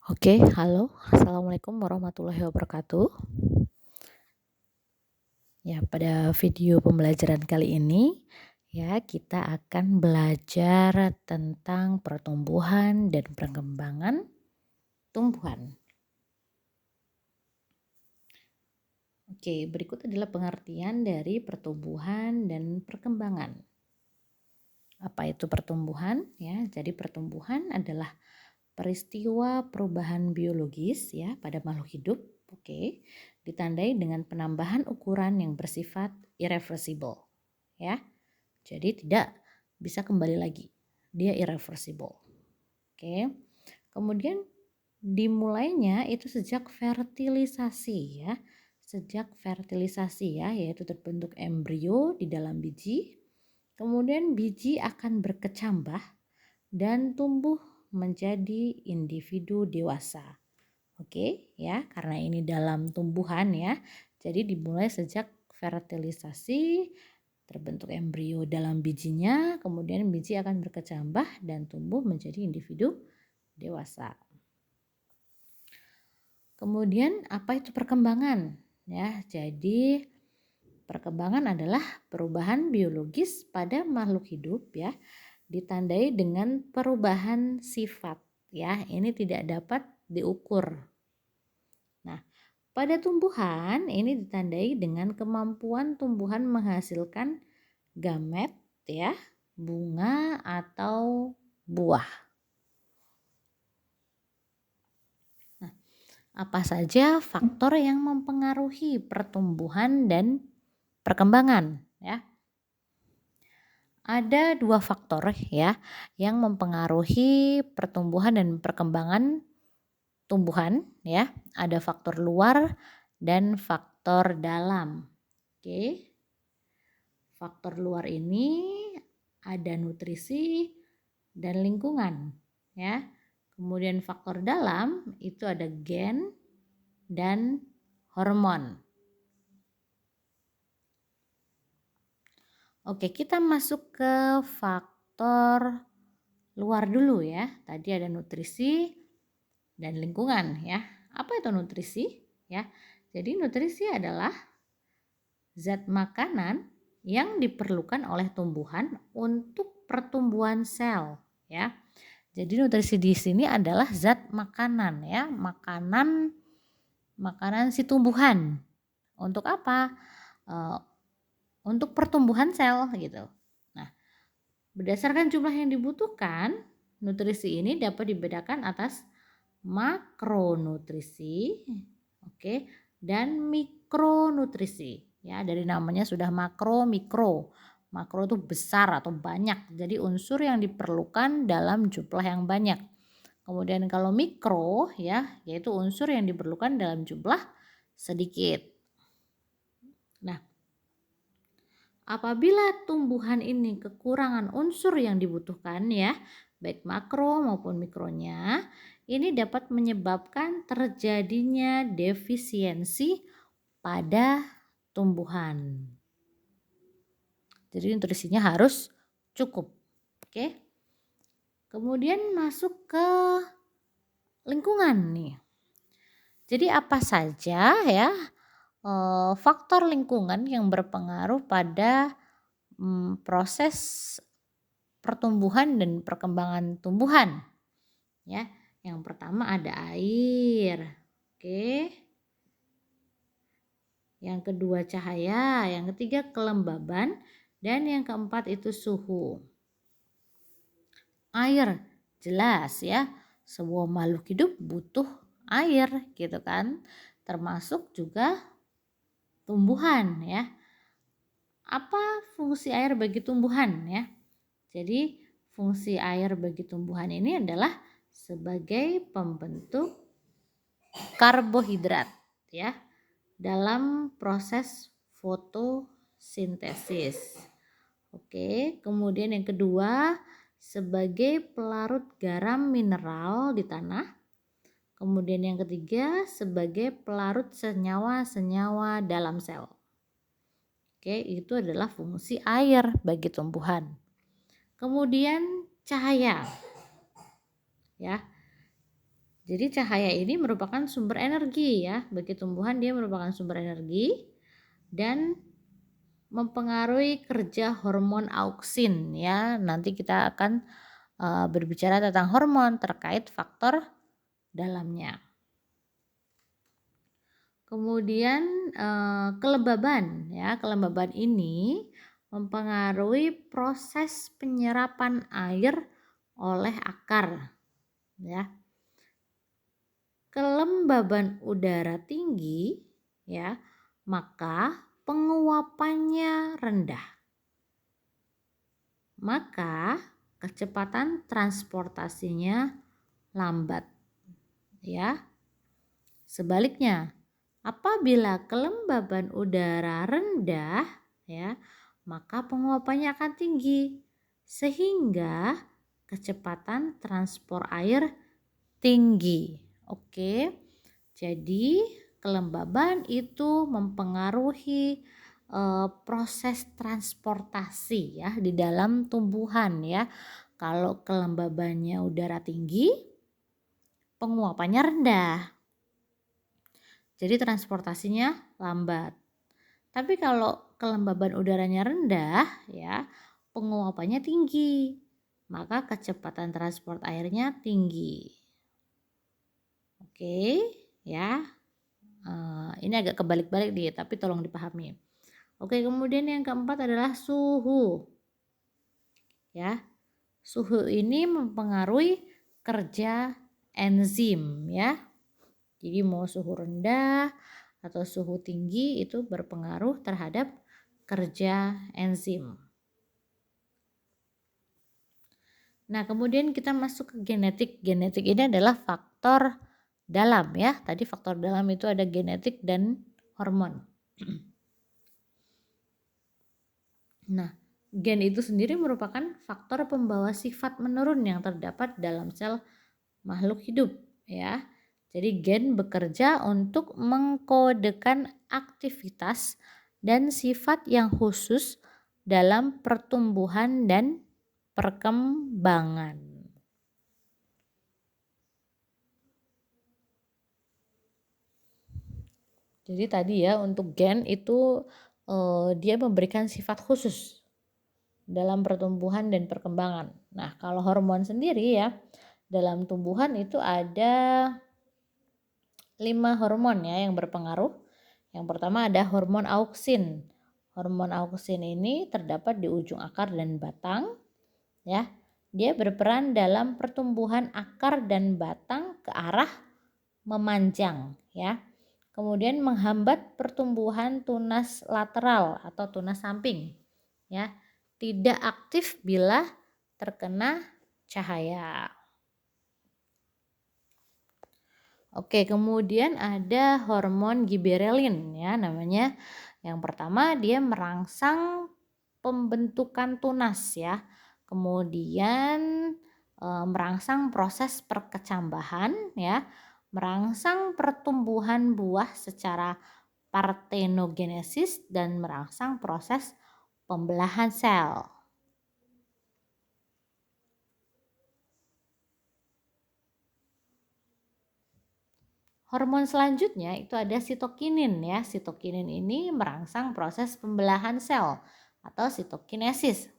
Oke, halo. Assalamualaikum warahmatullahi wabarakatuh. Ya, pada video pembelajaran kali ini, ya, kita akan belajar tentang pertumbuhan dan perkembangan tumbuhan. Oke, berikut adalah pengertian dari pertumbuhan dan perkembangan. Apa itu pertumbuhan? Ya, jadi pertumbuhan adalah peristiwa perubahan biologis ya pada makhluk hidup, oke, ditandai dengan penambahan ukuran yang bersifat irreversible, ya. Jadi tidak bisa kembali lagi, dia irreversible, oke. Kemudian dimulainya itu sejak fertilisasi ya, yaitu terbentuk embrio di dalam biji, kemudian biji akan berkecambah dan tumbuh menjadi individu dewasa. Oke, ya, karena ini dalam tumbuhan ya. Jadi dimulai sejak fertilisasi, terbentuk embrio dalam bijinya, kemudian biji akan berkecambah dan tumbuh menjadi individu dewasa. Kemudian apa itu perkembangan? Ya, jadi perkembangan adalah perubahan biologis pada makhluk hidup ya, ditandai dengan perubahan sifat ya. Ini tidak dapat diukur. Nah, pada tumbuhan ini ditandai dengan kemampuan tumbuhan menghasilkan gamet ya, bunga atau buah. Nah, apa saja faktor yang mempengaruhi pertumbuhan dan perkembangan ya? Ada dua faktor ya yang mempengaruhi pertumbuhan dan perkembangan tumbuhan ya. Ada faktor luar dan faktor dalam. Oke. Faktor luar ini ada nutrisi dan lingkungan ya. Kemudian faktor dalam itu ada gen dan hormon. Oke, kita masuk ke faktor luar dulu ya. Tadi ada nutrisi dan lingkungan ya. Apa itu nutrisi? Ya. Jadi nutrisi adalah zat makanan yang diperlukan oleh tumbuhan untuk pertumbuhan sel ya. Jadi nutrisi di sini adalah zat makanan ya, makanan si tumbuhan. Untuk apa? Untuk pertumbuhan sel gitu. Nah, berdasarkan jumlah yang dibutuhkan, nutrisi ini dapat dibedakan atas makronutrisi, oke, dan mikronutrisi. Ya, dari namanya sudah makro, mikro. Makro itu besar atau banyak. Jadi unsur yang diperlukan dalam jumlah yang banyak. Kemudian kalau mikro ya, yaitu unsur yang diperlukan dalam jumlah sedikit. Nah, apabila tumbuhan ini kekurangan unsur yang dibutuhkan ya, baik makro maupun mikronya, ini dapat menyebabkan terjadinya defisiensi pada tumbuhan. Jadi nutrisinya harus cukup. Oke. Kemudian masuk ke lingkungan nih. Jadi apa saja ya faktor lingkungan yang berpengaruh pada proses pertumbuhan dan perkembangan tumbuhan ya. Yang pertama ada air, oke. Yang kedua cahaya, yang ketiga kelembaban, dan yang keempat itu suhu. Air jelas ya, sebuah makhluk hidup butuh air gitu kan, termasuk juga tumbuhan ya. Apa fungsi air bagi tumbuhan ya? Jadi fungsi air bagi tumbuhan ini adalah sebagai pembentuk karbohidrat ya dalam proses fotosintesis. Oke, kemudian yang kedua sebagai pelarut garam mineral di tanah. Kemudian yang ketiga sebagai pelarut senyawa-senyawa dalam sel. Oke, itu adalah fungsi air bagi tumbuhan. Kemudian cahaya. Ya. Jadi cahaya ini merupakan sumber energi ya. Bagi tumbuhan dia merupakan sumber energi dan mempengaruhi kerja hormon auksin ya. Nanti kita akan berbicara tentang hormon terkait faktor dalamnya. Kemudian kelembaban ya. Kelembaban ini mempengaruhi proses penyerapan air oleh akar ya. Kelembaban udara tinggi ya, maka penguapannya rendah. Maka kecepatan transportasinya lambat ya. Sebaliknya, apabila kelembaban udara rendah ya, maka penguapannya akan tinggi sehingga kecepatan transport air tinggi. Oke. Jadi kelembaban itu mempengaruhi proses transportasi ya di dalam tumbuhan ya. Kalau kelembabannya udara tinggi, penguapannya rendah. Jadi transportasinya lambat. Tapi kalau kelembaban udaranya rendah ya, penguapannya tinggi. Maka kecepatan transport airnya tinggi. Oke, ya. Ini agak kebalik-balik nih, tapi tolong dipahami. Oke, kemudian yang keempat adalah suhu. Ya. Suhu ini mempengaruhi kerja enzim ya. Jadi mau suhu rendah atau suhu tinggi itu berpengaruh terhadap kerja enzim. Nah, kemudian kita masuk ke genetik. Genetik ini adalah faktor dalam ya. Tadi faktor dalam itu ada genetik dan hormon. Nah, gen itu sendiri merupakan faktor pembawa sifat menurun yang terdapat dalam sel makhluk hidup ya. Jadi gen bekerja untuk mengkodekan aktivitas dan sifat yang khusus dalam pertumbuhan dan perkembangan. Jadi tadi ya untuk gen itu dia memberikan sifat khusus dalam pertumbuhan dan perkembangan. Nah, kalau hormon sendiri ya, dalam tumbuhan itu ada 5 hormon ya yang berpengaruh. Yang pertama ada hormon auksin. Hormon auksin ini terdapat di ujung akar dan batang ya. Dia berperan dalam pertumbuhan akar dan batang ke arah memanjang ya. Kemudian menghambat pertumbuhan tunas lateral atau tunas samping ya. Tidak aktif bila terkena cahaya. Oke, kemudian ada hormon giberelin ya namanya. Yang pertama dia merangsang pembentukan tunas ya. Kemudian merangsang proses perkecambahan ya, merangsang pertumbuhan buah secara partenogenesis dan merangsang proses pembelahan sel. Hormon selanjutnya itu ada sitokinin ya. Sitokinin ini merangsang proses pembelahan sel atau sitokinesis.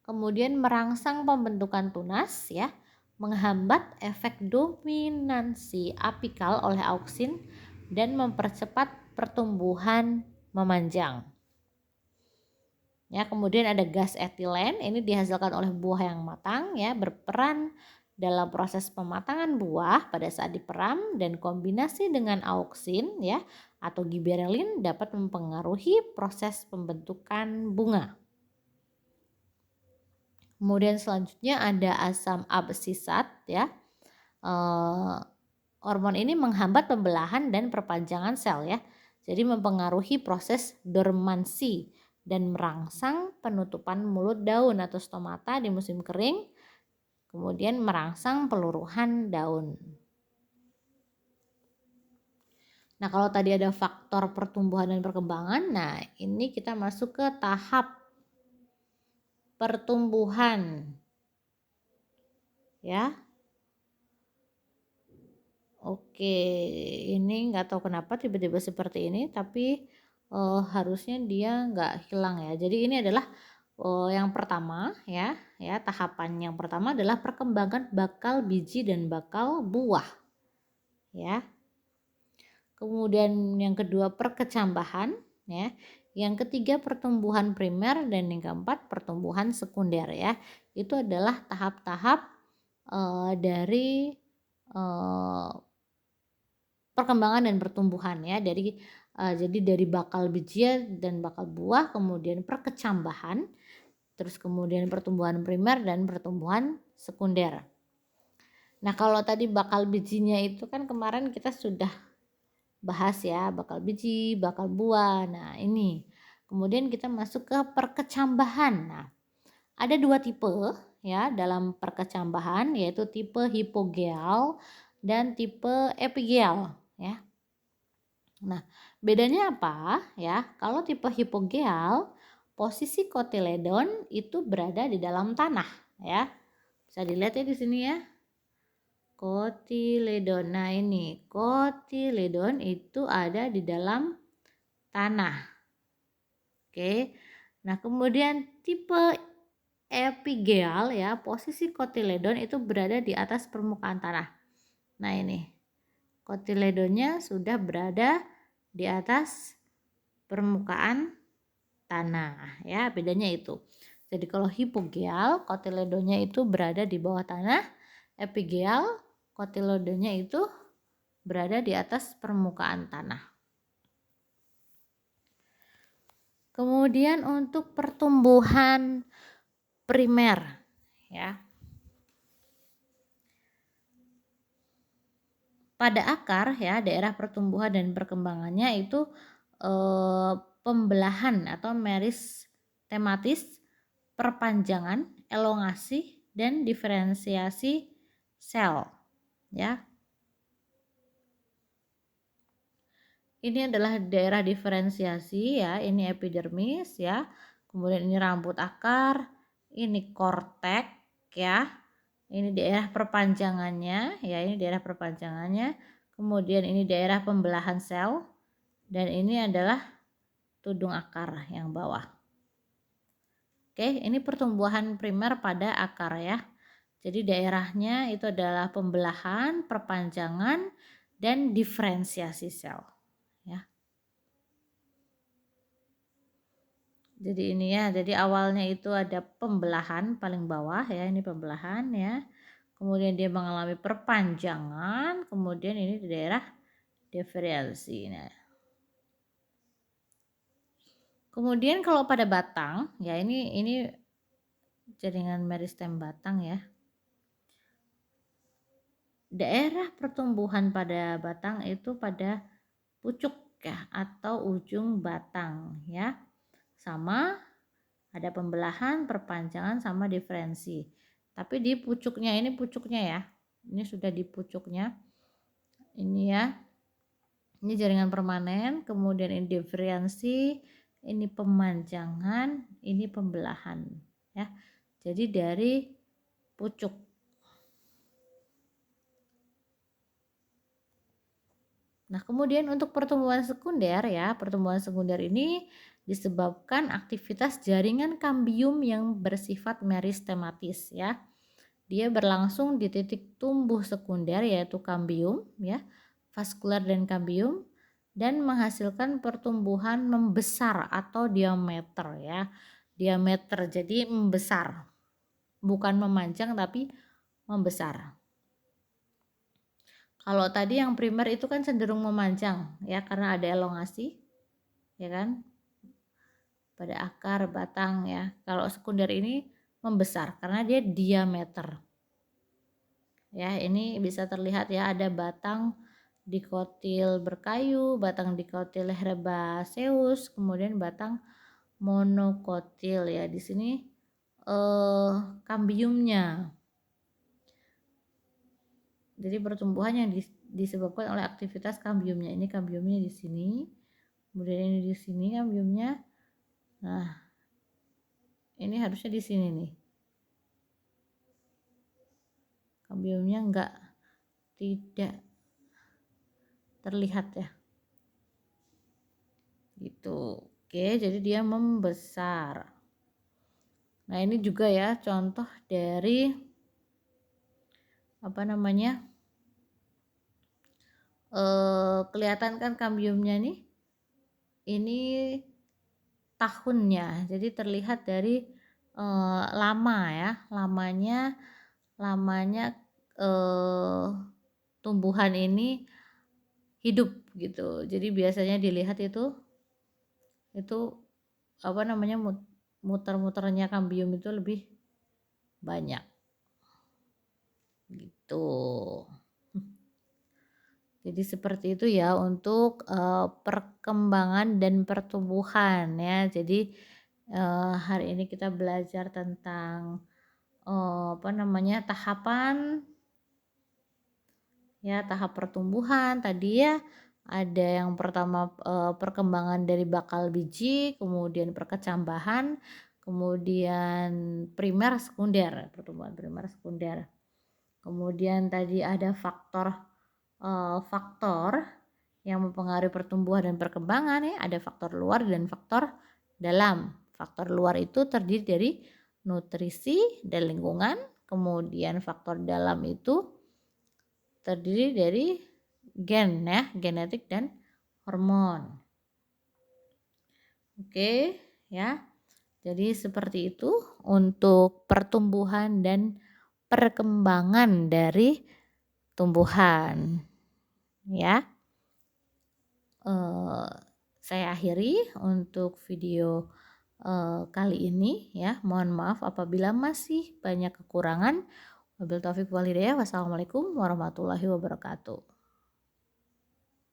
Kemudian merangsang pembentukan tunas ya, menghambat efek dominansi apikal oleh auksin dan mempercepat pertumbuhan memanjang. Ya, kemudian ada gas etilen, ini dihasilkan oleh buah yang matang ya, berperan dalam proses pematangan buah pada saat diperam dan kombinasi dengan auksin ya atau giberelin dapat mempengaruhi proses pembentukan bunga. Kemudian selanjutnya ada asam absisat ya. Hormon ini menghambat pembelahan dan perpanjangan sel ya. Jadi mempengaruhi proses dormansi dan merangsang penutupan mulut daun atau stomata di musim kering. Kemudian merangsang peluruhan daun. Nah, kalau tadi ada faktor pertumbuhan dan perkembangan, nah ini kita masuk ke tahap pertumbuhan. Ya. Oke, ini nggak tahu kenapa tiba-tiba seperti ini, tapi harusnya dia nggak hilang ya. Jadi ini adalah yang pertama ya, tahapan yang pertama adalah perkembangan bakal biji dan bakal buah ya. Kemudian yang kedua perkecambahan ya. Yang ketiga pertumbuhan primer dan yang keempat pertumbuhan sekunder ya. Itu adalah tahap-tahap dari eh, perkembangan dan pertumbuhan ya, jadi dari bakal biji dan bakal buah, kemudian perkecambahan, terus kemudian pertumbuhan primer dan pertumbuhan sekunder. Nah kalau tadi bakal bijinya itu kan kemarin kita sudah bahas ya, bakal biji, bakal buah. Nah ini kemudian kita masuk ke perkecambahan. Nah ada dua tipe ya dalam perkecambahan, yaitu tipe hipogeal dan tipe epigeal ya. Nah, bedanya apa ya? Kalau tipe hipogeal, posisi kotiledon itu berada di dalam tanah ya. Bisa dilihat ya di sini ya. Kotiledon. Nah, ini kotiledon itu ada di dalam tanah. Oke. Nah, kemudian tipe epigeal ya, posisi kotiledon itu berada di atas permukaan tanah. Nah, ini kotiledonnya sudah berada di atas permukaan tanah ya, bedanya itu. Jadi kalau hipogeal kotiledonnya itu berada di bawah tanah, epigeal kotiledonnya itu berada di atas permukaan tanah. Kemudian untuk pertumbuhan primer ya. Pada akar ya, daerah pertumbuhan dan perkembangannya itu pembelahan atau meristematis, perpanjangan, elongasi dan diferensiasi sel ya. Ini adalah daerah diferensiasi ya, ini epidermis ya. Kemudian ini rambut akar, ini kortek ya. Ini daerah perpanjangannya ya, ini daerah perpanjangannya. Kemudian ini daerah pembelahan sel dan ini adalah tudung akar yang bawah. Oke, ini pertumbuhan primer pada akar ya. Jadi daerahnya itu adalah pembelahan, perpanjangan dan diferensiasi sel ya. Jadi ini ya, jadi awalnya itu ada pembelahan paling bawah ya, ini pembelahan ya. Kemudian dia mengalami perpanjangan, kemudian ini di daerah diferensiasi. Nah, kemudian kalau pada batang ya, ini jaringan meristem batang ya. Daerah pertumbuhan pada batang itu pada pucuk ya atau ujung batang ya. Sama ada pembelahan, perpanjangan sama diferensi. Tapi di pucuknya ini pucuknya ya. Ini sudah di pucuknya. Ini ya. Ini jaringan permanen, kemudian ini diferensi, ini pemanjangan, ini pembelahan ya. Jadi dari pucuk. Nah, kemudian untuk pertumbuhan sekunder ya, pertumbuhan sekunder ini disebabkan aktivitas jaringan kambium yang bersifat meristematis ya. Dia berlangsung di titik tumbuh sekunder yaitu kambium ya, vaskular dan kambium, dan menghasilkan pertumbuhan membesar atau diameter ya. Diameter jadi membesar. Bukan memanjang tapi membesar. Kalau tadi yang primer itu kan cenderung memanjang ya karena ada elongasi ya kan pada akar batang ya. Kalau sekunder ini membesar karena dia diameter. Ya, ini bisa terlihat ya ada batang dikotil berkayu, batang dikotil herbaceus, kemudian batang monokotil ya. Di sini kambiumnya. Jadi pertumbuhan yang disebabkan oleh aktivitas kambiumnya. Ini kambiumnya di sini. Kemudian ini di sini kambiumnya. Nah, ini harusnya di sini nih. Kambiumnya tidak terlihat ya. Gitu. Oke, jadi dia membesar. Nah, ini juga ya contoh dari apa namanya? Kelihatan kan kambiumnya nih. Ini tahunnya. Jadi terlihat dari lama ya, lamanya tumbuhan ini hidup gitu. Jadi biasanya dilihat itu apa namanya, muter-muternya kambium itu lebih banyak gitu. Jadi seperti itu ya untuk perkembangan dan pertumbuhan ya. Jadi hari ini kita belajar tentang apa namanya, tahapan ya, tahap pertumbuhan tadi ya. Ada yang pertama perkembangan dari bakal biji, kemudian perkecambahan, kemudian primer sekunder, pertumbuhan primer sekunder. Kemudian tadi ada faktor yang mempengaruhi pertumbuhan dan perkembangan ya, ada faktor luar dan faktor dalam. Faktor luar itu terdiri dari nutrisi dan lingkungan, kemudian faktor dalam itu terdiri dari gen ya, genetik dan hormon. Oke, ya. Jadi seperti itu untuk pertumbuhan dan perkembangan dari tumbuhan. Ya. Saya akhiri untuk video kali ini ya. Mohon maaf apabila masih banyak kekurangan. Wabillahi taufiq wal hidayah. Wassalamualaikum warahmatullahi wabarakatuh.